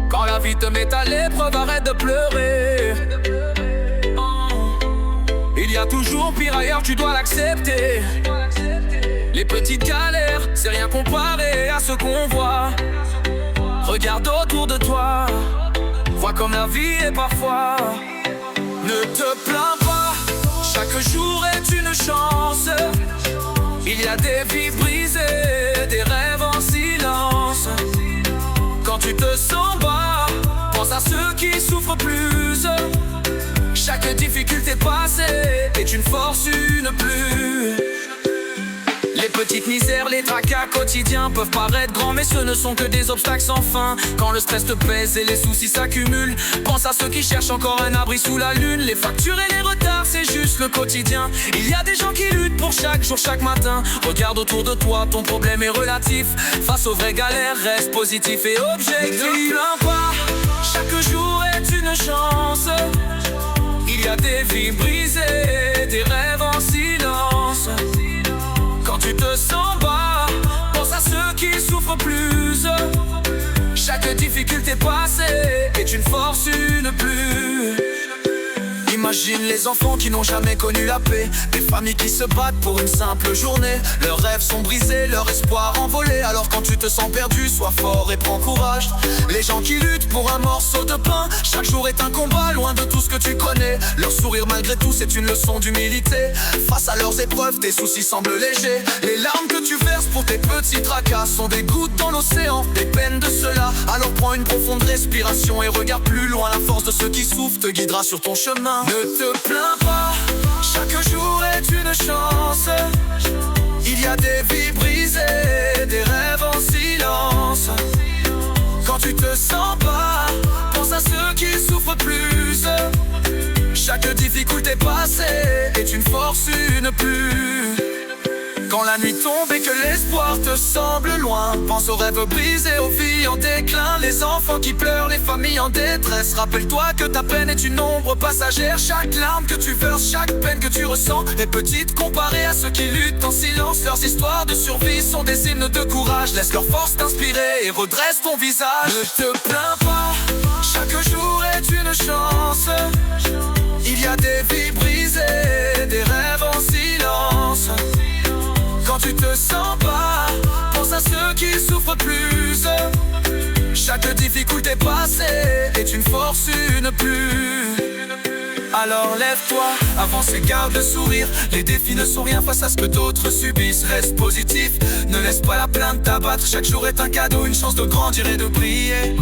Quand la vie te met à l'épreuve, arrête de pleurer. Il y a toujours pire ailleurs, tu dois l'accepter. Les petites galères, c'est rien comparé à ce qu'on voit. Regarde autour de toi, vois comme la vie est parfois. Ne te plains pas, chaque jour est une chance. Il y a des vies brisées, des rêves en silence. Quand tu te sens bas, pense à ceux qui souffrent plus. Chaque difficulté passée est une force, une plus. Les petites misères, les tracas quotidiens peuvent paraître grands, mais ce ne sont que des obstacles sans fin. Quand le stress te pèse et les soucis s'accumulent, pense à ceux qui cherchent encore un abri sous la lune. Les factures et les retards, c'est juste le quotidien. Il y a des gens qui luttent pour chaque jour, chaque matin. Regarde autour de toi, ton problème est relatif. Face aux vraies galères, reste positif et objectif. Ne te plains pas, chaque jour est une chance. Il y a des vies brisées, des rêves en silence. Quand tu te sens bas, pense à ceux qui souffrent plus. Chaque difficulté passée est une force, une plus. Imagine les enfants qui n'ont jamais connu la paix, des familles qui se battent pour une simple journée. Leurs rêves sont brisés, leur espoir envolé. Alors quand tu te sens perdu, sois fort et prends courage. Les gens qui luttent pour un morceau de pain, chaque jour est un combat loin de tout ce que tu connais. Leur sourire malgré tout, c'est une leçon d'humilité. Face à leurs épreuves, tes soucis semblent légers. Les larmes que tu verses pour tes petits tracas sont des gouttes dans l'océan, des peines de cela. Alors prends une profonde respiration et regarde plus loin. La force de ceux qui souffrent te guidera sur ton chemin. Ne te plains pas, chaque jour est une chance. Il y a des vies brisées, des rêves en silence. Quand tu te sens pas, pense à ceux qui souffrent plus. Chaque difficulté passée est une force, une plus. Quand la nuit tombe et que l'espoir te semble loin, pense aux rêves brisés, aux vies en déclin. Les enfants qui pleurent, les familles en détresse. Rappelle-toi que ta peine est une ombre passagère. Chaque larme que tu verses, chaque peine que tu ressens est petite comparée à ceux qui luttent en silence. Leurs histoires de survie sont des hymnes de courage. Laisse leur force t'inspirer et redresse ton visage. Ne te plains pas, chaque jour est une chance. Il y a des vies brisées, des rêves en silence. Quand tu te sens pas, pense à ceux qui souffrent plus. Chaque difficulté passée est une force, une plus. Alors lève-toi, avance et garde le sourire. Les défis ne sont rien face à ce que d'autres subissent. Reste positif, ne laisse pas la plainte t'abattre. Chaque jour est un cadeau, une chance de grandir et de briller.